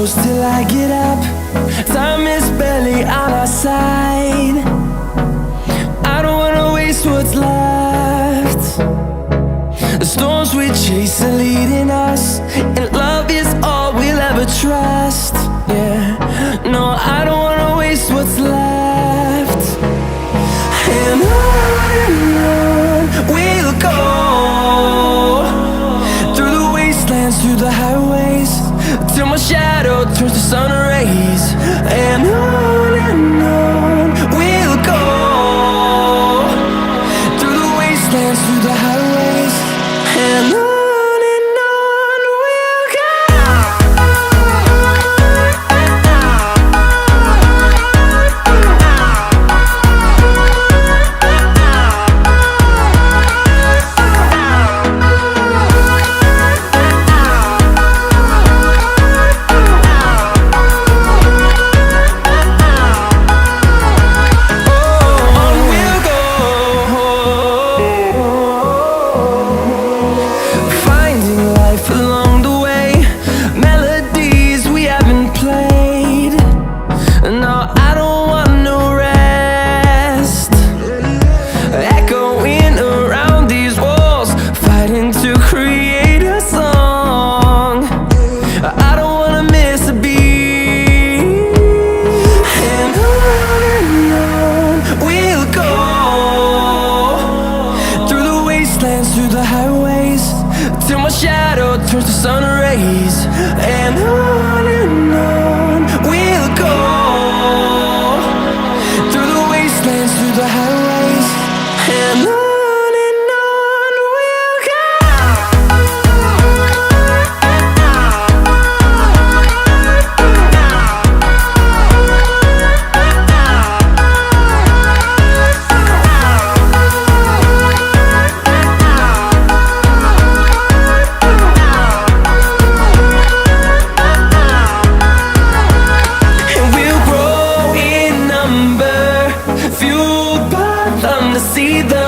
close till I get up. Time is barely on our side. I don't wanna waste what's left. The storms we chase are leading us, and love is all we'll ever trust. Yeah, no, I don't wanna waste what's left. And on we'll go, through the wastelands, through the highways, till my shadow turns to sun rays. And on we'll go, through the wastelands, through the highways, and on we'll go. Along the way, melodies we haven't played. No, I don't want no rest. Echoing around these walls, fighting to create a song. I don't wanna miss a beat. And on we'll go, through the wastelands, through the highways, till my shadow turns to sun rays. And on we'll go, through the wastelands, through the highways, and on we'll go. Fueled by them to see the